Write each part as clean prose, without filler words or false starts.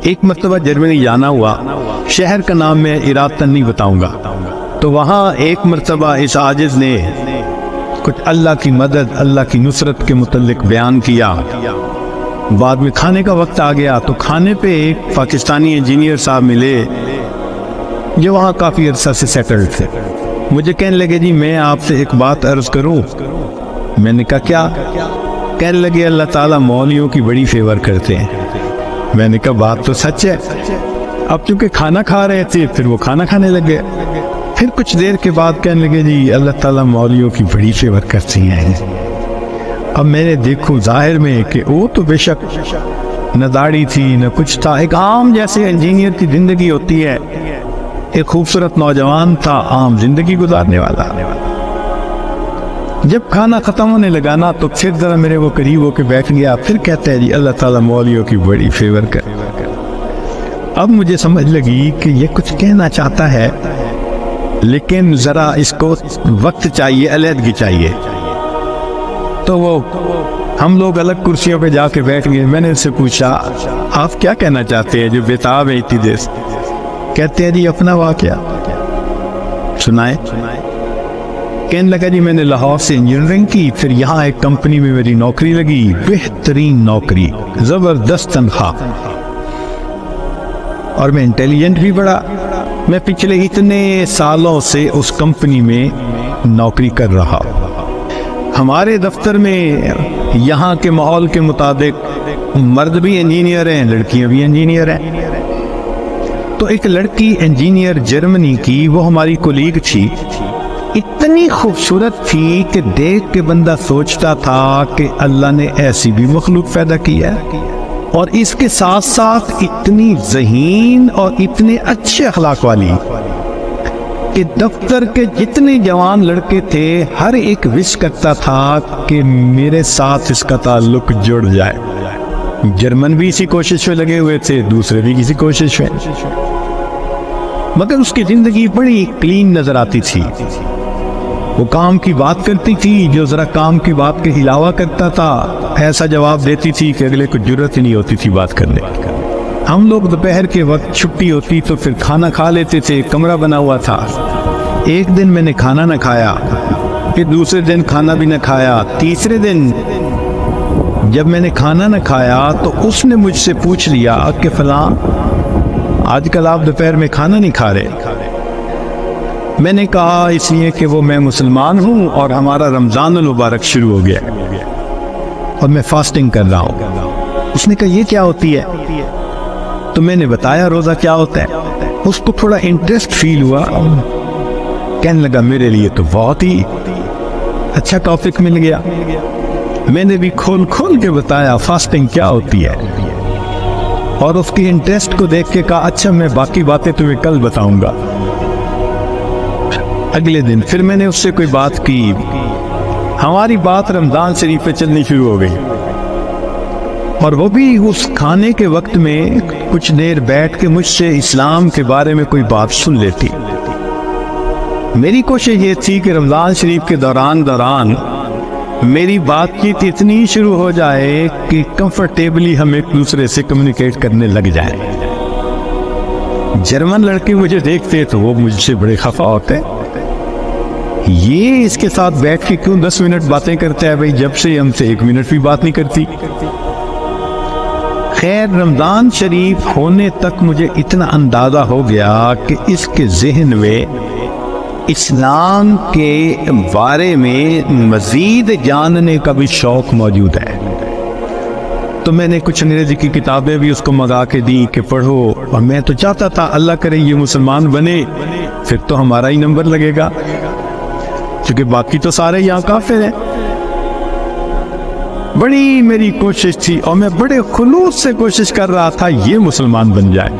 ایک مرتبہ جرمنی جانا ہوا، شہر کا نام میں ارادتاً نہیں بتاؤں گا، تو وہاں ایک مرتبہ اس عاجز نے کچھ اللہ کی مدد، اللہ کی نصرت کے متعلق بیان کیا۔ بعد میں کھانے کا وقت آ گیا تو کھانے پہ ایک پاکستانی انجینئر صاحب ملے جو وہاں کافی عرصہ سے سیٹلڈ تھے۔ مجھے کہنے لگے جی میں آپ سے ایک بات عرض کروں؟ میں نے کہا کیا؟ کہنے لگے اللہ تعالیٰ مولویوں کی بڑی فیور کرتے ہیں۔ میں نے کہا بات تو سچ ہے۔ اب چونکہ کھانا کھا رہے تھے پھر وہ کھانا کھانے لگے، پھر کچھ دیر کے بعد کہنے لگے جی اللہ تعالیٰ مولویوں کی بڑی فیور کرتی ہیں۔ اب میں نے دیکھو ظاہر میں کہ وہ تو بے شک نہ داڑھی تھی نہ کچھ تھا، ایک عام جیسے انجینئر کی زندگی ہوتی ہے، ایک خوبصورت نوجوان تھا عام زندگی گزارنے والا۔ جب کھانا ختم ہونے لگا نا تو پھر ذرا میرے وہ قریب ہو کے بیٹھ گیا، پھر کہتے ہیں جی اللہ تعالیٰ مولویوں کی بڑی فیور کر۔ اب مجھے سمجھ لگی کہ یہ کچھ کہنا چاہتا ہے لیکن ذرا اس کو وقت چاہیے، علیحدگی چاہیے۔ تو وہ ہم لوگ الگ کرسیوں پہ جا کے بیٹھ گئے۔ میں نے اس سے پوچھا آپ کیا کہنا چاہتے ہیں جو بےتاب ہے اتنی دیر سے؟ کہتے ہیں جی اپنا واقعہ سنائے۔ کہنے لگا جی میں نے لاہور سے انجینئرنگ کی، پھر یہاں ایک کمپنی میں میری نوکری لگی، بہترین نوکری، زبردست تنخواہ، اور میں انٹیلیجنٹ بھی بڑا۔ میں پچھلے اتنے سالوں سے اس کمپنی میں نوکری کر رہا۔ ہمارے دفتر میں یہاں کے ماحول کے مطابق مرد بھی انجینئر ہیں، لڑکیاں بھی انجینئر ہیں۔ تو ایک لڑکی انجینئر جرمنی کی، وہ ہماری کولیگ تھی، اتنی خوبصورت تھی کہ دیکھ کے بندہ سوچتا تھا کہ اللہ نے ایسی بھی مخلوق پیدا کی ہے، اور اس کے ساتھ ساتھ اتنی ذہین اور اتنے اچھے اخلاق والی کہ دفتر کے جتنے جوان لڑکے تھے ہر ایک وش کرتا تھا کہ میرے ساتھ اس کا تعلق جڑ جائے۔ جرمن بھی اسی کوشش میں لگے ہوئے تھے، دوسرے بھی کسی کوشش میں، مگر اس کی زندگی بڑی کلین نظر آتی تھی۔ وہ کام کی بات کرتی تھی، جو ذرا کام کی بات کے علاوہ کرتا تھا ایسا جواب دیتی تھی کہ اگلے کو جرت ہی نہیں ہوتی تھی بات کرنے۔ ہم لوگ دوپہر کے وقت چھٹی ہوتی تو پھر کھانا کھا لیتے تھے، کمرہ بنا ہوا تھا۔ ایک دن میں نے کھانا نہ کھایا، پھر دوسرے دن کھانا بھی نہ کھایا، تیسرے دن جب میں نے کھانا نہ کھایا تو اس نے مجھ سے پوچھ لیا کہ فلاں آج کل آپ دوپہر میں کھانا نہیں کھا رہے؟ میں نے کہا اس لیے کہ وہ میں مسلمان ہوں اور ہمارا رمضان المبارک شروع ہو گیا اور میں فاسٹنگ کر رہا ہوں۔ اس نے کہا یہ کیا ہوتی ہے؟ تو میں نے بتایا روزہ کیا ہوتا ہے۔ اس کو تھوڑا انٹرسٹ فیل ہوا، کہنے لگا میرے لیے تو بہت ہی اچھا ٹاپک مل گیا۔ میں نے بھی کھول کھول کے بتایا فاسٹنگ کیا ہوتی ہے، اور اس کی انٹرسٹ کو دیکھ کے کہا اچھا میں باقی باتیں تمہیں کل بتاؤں گا۔ اگلے دن پھر میں نے اس سے کوئی بات کی، ہماری بات رمضان شریف پہ چلنی شروع ہو گئی، اور وہ بھی اس کھانے کے وقت میں کچھ دیر بیٹھ کے مجھ سے اسلام کے بارے میں کوئی بات سن لیتی۔ میری کوشش یہ تھی کہ رمضان شریف کے دوران میری بات چیت اتنی شروع ہو جائے کہ کمفرٹیبلی ہم ایک دوسرے سے کمیونیکیٹ کرنے لگ جائیں۔ جرمن لڑکے مجھے دیکھتے تو وہ مجھ سے بڑے خفا ہوتے، یہ اس کے ساتھ بیٹھ کے کیوں 10 منٹ باتیں کرتا ہے؟ بھائی جب سے ہم سے 1 منٹ بھی بات نہیں کرتی۔ خیر رمضان شریف ہونے تک مجھے اتنا اندازہ ہو گیا کہ اس کے ذہن میں اسلام کے بارے میں مزید جاننے کا بھی شوق موجود ہے۔ تو میں نے کچھ انگریزی کی کتابیں بھی اس کو منگا کے دی کہ پڑھو، اور میں تو چاہتا تھا اللہ کرے یہ مسلمان بنے، پھر تو ہمارا ہی نمبر لگے گا، کیونکہ باقی تو سارے یہاں کافر ہیں۔ بڑی میری کوشش تھی اور میں بڑے خلوص سے کوشش کر رہا تھا یہ مسلمان بن جائے۔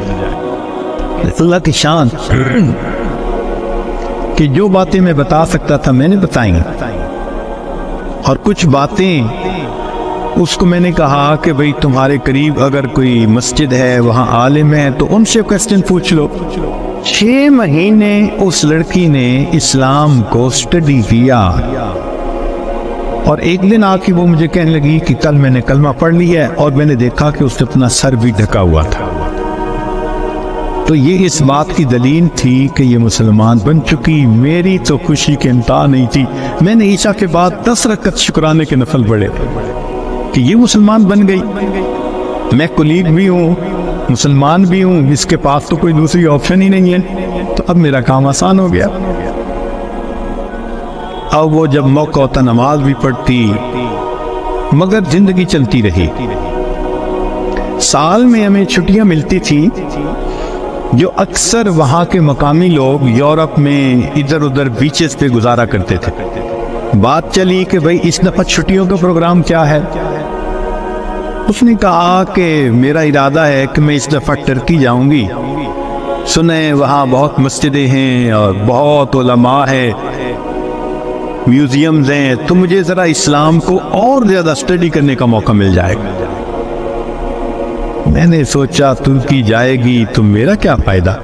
اللہ کی شان کہ جو باتیں میں بتا سکتا تھا میں نے بتائیں، اور کچھ باتیں اس کو میں نے کہا کہ بھئی تمہارے قریب اگر کوئی مسجد ہے وہاں عالم ہے تو ان سے کوسچن پوچھ لو۔ 6 مہینے اس لڑکی نے اسلام کو سٹڈی کیا، اور ایک دن آ کے وہ مجھے کہنے لگی کہ کل میں نے کلمہ پڑھ لی ہے، اور میں نے دیکھا کہ اس نے اپنا سر بھی ڈھکا ہوا تھا۔ تو یہ اس بات کی دلیل تھی کہ یہ مسلمان بن چکی۔ میری تو خوشی کے انتہا نہیں تھی۔ میں نے عشاء کے بعد 10 رکعت شکرانے کے نفل پڑھے کہ یہ مسلمان بن گئی۔ میں کولیگ بھی ہوں، مسلمان بھی ہوں، اس کے پاس تو کوئی دوسری آپشن ہی نہیں ہے، تو اب میرا کام آسان ہو گیا۔ اب وہ جب موقع ہوتا نماز بھی پڑھتی، مگر زندگی چلتی رہی۔ سال میں ہمیں چھٹیاں ملتی تھی جو اکثر وہاں کے مقامی لوگ یورپ میں ادھر ادھر بیچز پہ گزارا کرتے تھے۔ بات چلی کہ بھئی اس دفعہ چھٹیوں کا پروگرام کیا ہے؟ اس نے کہا کہ میرا ارادہ ہے کہ میں اس دفعہ ٹرکی جاؤں گی، سنیں وہاں بہت مسجدیں ہیں اور بہت علماء ہیں، میوزیمز ہیں، تو مجھے ذرا اسلام کو اور زیادہ اسٹڈی کرنے کا موقع مل جائے گا۔ میں نے سوچا ترکی جائے گی تو میرا کیا فائدہ؟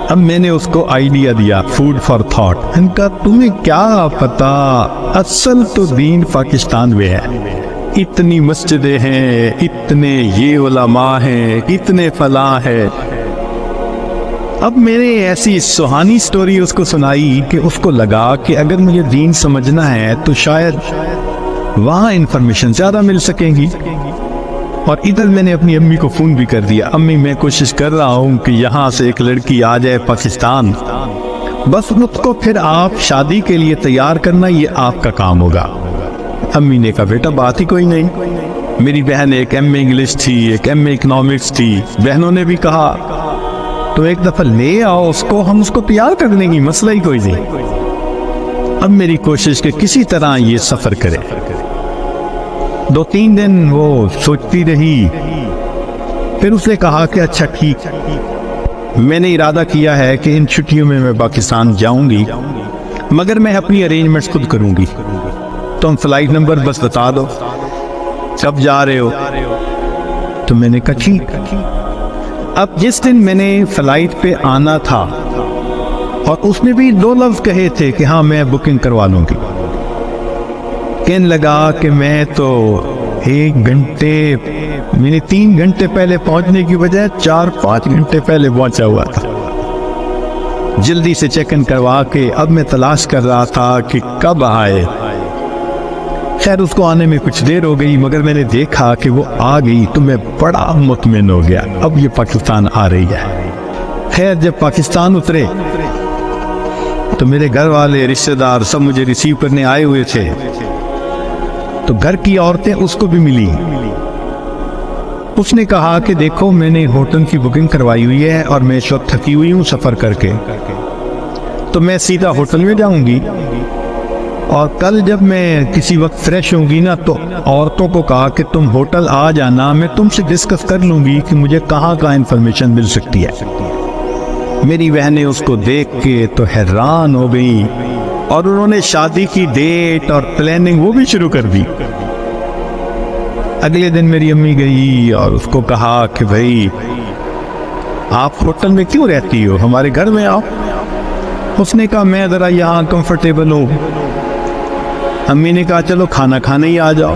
اب میں نے اس کو آئیڈیا دیا، فوڈ فار تھاٹ۔ ان کا تمہیں کیا پتا، اصل تو دین پاکستان میں ہے، اتنی مسجدیں ہیں، اتنے یہ علماء ہیں، اتنے فلاں ہیں۔ اب میں نے ایسی سہانی سٹوری اس کو سنائی کہ اس کو لگا کہ اگر مجھے دین سمجھنا ہے تو شاید وہاں انفارمیشن زیادہ مل سکیں گی۔ اور ادھر میں نے اپنی امی کو فون بھی کر دیا، امی میں کوشش کر رہا ہوں کہ یہاں سے ایک لڑکی آ جائے پاکستان، بس اس کو پھر آپ شادی کے لیے تیار کرنا، یہ آپ کا کام ہوگا۔ امی نے کہا بیٹا بات ہی کوئی نہیں۔ میری بہن ایک ایم اے انگلش تھی، ایک ایم اے اکنامکس تھی، بہنوں نے بھی کہا تو ایک دفعہ لے آؤ اس کو، ہم اس کو تیار کر دیں گے، مسئلہ ہی کوئی نہیں۔ اب میری کوشش کہ کسی طرح یہ سفر کرے۔ 2-3 دن وہ سوچتی رہی، پھر اس نے کہا کہ اچھا ٹھیک، میں نے ارادہ کیا ہے کہ ان چھٹیوں میں پاکستان جاؤں گی، مگر میں اپنی ارینجمنٹس خود کروں گی، تم فلائٹ نمبر بس بتا دو کب جا رہے ہو۔ تو میں نے کہا ٹھیک۔ اب جس دن میں نے فلائٹ پہ آنا تھا، اور اس نے بھی 2 لفظ کہے تھے کہ ہاں میں بکنگ کروا لوں گی، کہنے لگا کہ میں تو 1 گھنٹے، میں نے 3 گھنٹے پہلے پہنچنے کی بجائے 4-5 گھنٹے پہلے پہنچا ہوا تھا۔ جلدی سے چیک ان کروا کے اب میں تلاش کر رہا تھا کہ کب آئے۔ خیر اس کو آنے میں کچھ دیر ہو گئی، مگر میں نے دیکھا کہ وہ آ گئی تو میں بڑا مطمئن ہو گیا، اب یہ پاکستان آ رہی ہے۔ خیر جب پاکستان اترے تو میرے گھر والے، رشتہ دار سب مجھے ریسیو کرنے آئے ہوئے تھے، تو گھر کی عورتیں اس کو بھی ملی۔ اس نے کہا کہ دیکھو میں نے ہوٹل کی بکنگ کروائی ہوئی ہے اور میں اس وقت تھکی ہوئی ہوں سفر کر کے، تو میں سیدھا ہوٹل میں جاؤں گی، اور کل جب میں کسی وقت فریش ہوں گی نا تو عورتوں کو کہا کہ تم ہوٹل آ جانا، میں تم سے ڈسکس کر لوں گی کہ مجھے کہاں کہاں انفارمیشن مل سکتی ہے۔ میری بہنیں اس کو دیکھ کے تو حیران ہو گئی، اور انہوں نے شادی کی ڈیٹ اور پلاننگ وہ بھی شروع کر دی۔ اگلے دن میری امی گئی اور اس کو کہا کہ بھائی آپ ہوٹل میں کیوں رہتی ہو، ہمارے گھر میں آؤ۔ اس نے کہا میں ذرا یہاں کمفرٹیبل ہوں۔ امی نے کہا چلو کھانا کھانے ہی آ جاؤ۔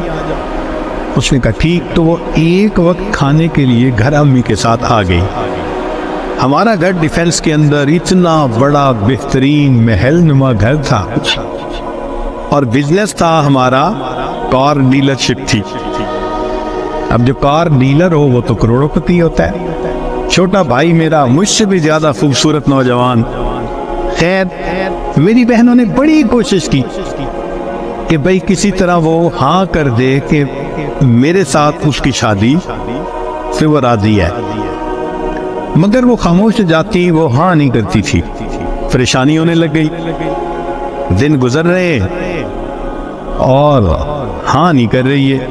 اس نے کہا ٹھیک، تو وہ ایک وقت کھانے کے لیے گھر امی کے ساتھ آ گئی۔ ہمارا گھر ڈیفینس کے اندر اتنا بڑا بہترین محل نما گھر تھا، اور بزنس تھا ہمارا کار ڈیلرشپ تھی۔ اب جو کار ڈیلر ہو وہ تو کروڑوں پتی ہوتا ہے۔ چھوٹا بھائی میرا مجھ سے بھی زیادہ خوبصورت نوجوان۔ خیر میری بہنوں نے بڑی کوشش کی کہ بھائی کسی طرح وہ ہاں کر دے کہ میرے ساتھ اس کی شادی سے وہ راضی ہے، مگر وہ خاموش جاتی، وہ ہاں نہیں کرتی تھی۔ پریشانی ہونے لگ گئی، دن گزر رہے اور ہاں نہیں کر رہی ہے۔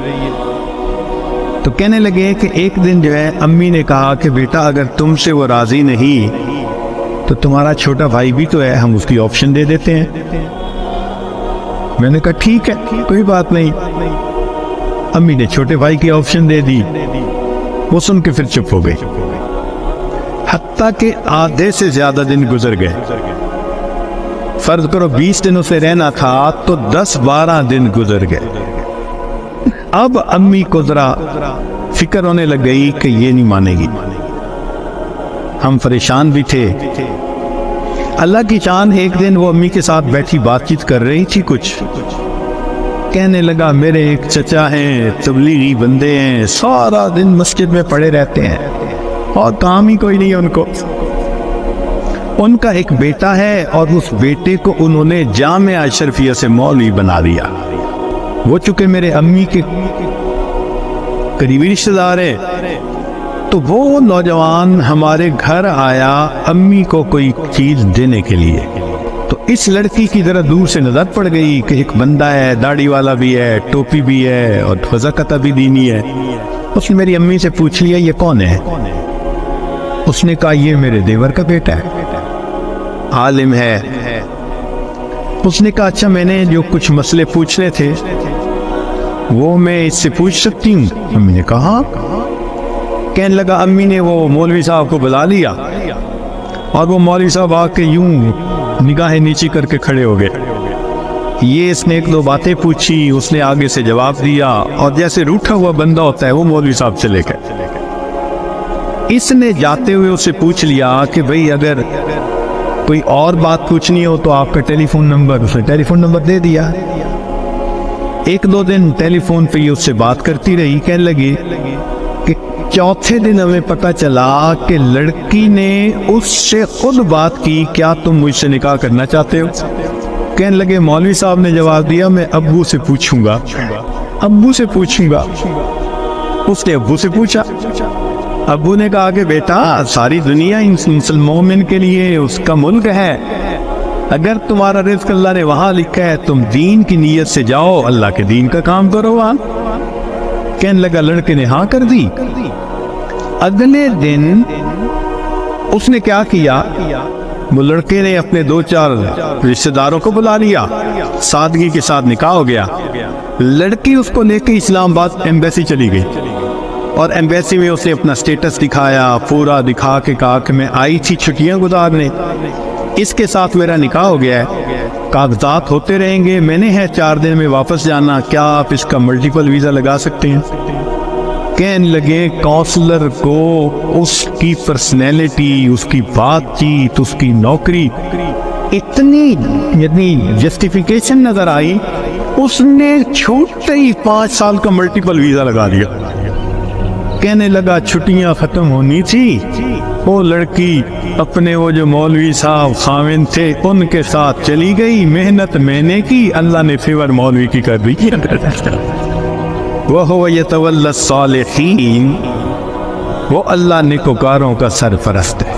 تو کہنے لگے کہ ایک دن جو ہے امی نے کہا کہ بیٹا اگر تم سے وہ راضی نہیں تو تمہارا چھوٹا بھائی بھی تو ہے، ہم اس کی آپشن دے دیتے ہیں۔ میں نے کہا ٹھیک ہے کوئی بات نہیں۔ امی نے چھوٹے بھائی کی آپشن دے دی، وہ سن کے پھر چپ ہو گئی، حتیٰ کہ آدھے سے زیادہ دن گزر گئے۔ فرض کرو 20 دن اسے رہنا تھا تو 10-12 دن گزر گئے۔ اب امی کو ذرا فکر ہونے لگ گئی کہ یہ نہیں مانے گی، ہم پریشان بھی تھے۔ اللہ کی شان، ایک دن وہ امی کے ساتھ بیٹھی بات چیت کر رہی تھی، کچھ کہنے لگا میرے ایک چچا ہیں، تبلیغی بندے ہیں، سارا دن مسجد میں پڑے رہتے ہیں اور کام ہی کوئی نہیں ہے ان کو۔ ان کا ایک بیٹا ہے اور اس بیٹے کو انہوں نے جامعہ اشرفیہ سے مولوی بنا دیا۔ وہ چونکہ میرے امی کے قریبی رشتہ دار ہیں، تو وہ نوجوان ہمارے گھر آیا امی کو کوئی چیز دینے کے لیے۔ تو اس لڑکی کی ذرا دور سے نظر پڑ گئی کہ ایک بندہ ہے، داڑھی والا بھی ہے، ٹوپی بھی ہے اور وضاقتہ بھی دینی ہے۔ اس نے میری امی سے پوچھ لیا یہ کون ہے؟ اس نے کہا یہ میرے دیور کا بیٹا ہے، عالم ہے۔ اس نے کہا اچھا، میں نے جو کچھ مسئلے پوچھنے تھے وہ میں اس سے پوچھ سکتی ہوں؟ امی نے کہا۔ کہنے لگا امی نے وہ مولوی صاحب کو بلا لیا اور وہ مولوی صاحب آ کے یوں نگاہیں نیچی کر کے کھڑے ہو گئے۔ یہ اس نے ایک دو باتیں پوچھی، اس نے آگے سے جواب دیا اور جیسے روٹھا ہوا بندہ ہوتا ہے وہ مولوی صاحب چلے گئے۔ اس نے جاتے ہوئے اسے پوچھ لیا کہ بھئی اگر کوئی اور بات پوچھنی ہو تو آپ کا ٹیلی فون نمبر، اس نے ٹیلی فون نمبر دے دیا۔ ایک دو دن ٹیلی فون پہ یہ اس سے بات کرتی رہی۔ کہنے لگی کہ چوتھے دن ہمیں پتہ چلا کہ لڑکی نے اس سے خود بات کی، کیا تم مجھ سے نکاح کرنا چاہتے ہو؟ کہنے لگے مولوی صاحب نے جواب دیا میں ابو سے پوچھوں گا، ابو سے پوچھوں گا۔ اس نے ابو سے پوچھا۔ ابو نے کہا کہ بیٹا ساری دنیا مسلم مومن کے لیے اس کا ملک ہے، اگر تمہارا رزق اللہ نے وہاں لکھا ہے تم دین کی نیت سے جاؤ، اللہ کے دین کا کام کرو وہاں۔ کہنے لگا لڑکے نے ہاں کر دی۔ اگلے دن اس نے کیا کیا، وہ لڑکے نے اپنے دو چار رشتہ داروں کو بلا لیا، سادگی کے ساتھ نکاح ہو گیا۔ لڑکی اس کو لے کے اسلام آباد ایمبیسی چلی گئی اور ایمبیسی میں اس نے اپنا سٹیٹس دکھایا، پورا دکھا کے کہا کہ میں آئی تھی چھٹیاں گزارنے، اس کے ساتھ میرا نکاح ہو گیا ہے، کاغذات ہوتے رہیں گے، میں نے ہے 4 دن میں واپس جانا، کیا آپ اس کا ملٹیپل ویزا لگا سکتے ہیں؟ کہنے لگے کونسلر کو اس کی پرسنالٹی، اس کی بات چیت، اس کی نوکری اتنی جسٹیفیکیشن نظر آئی، اس نے چھوٹے ہی 5 سال کا ملٹیپل ویزا لگا دیا۔ کہنے لگا چھٹیاں ختم ہونی تھی، وہ لڑکی اپنے وہ جو مولوی صاحب خاوند تھے ان کے ساتھ چلی گئی، محنت میں نے کی، اللہ نے فیور مولوی کی کر دی۔ وَهُوَ يَتَوَلَّى الصَّالِحِينَ، وہ اللہ نیکوکاروں کا سرپرست ہے۔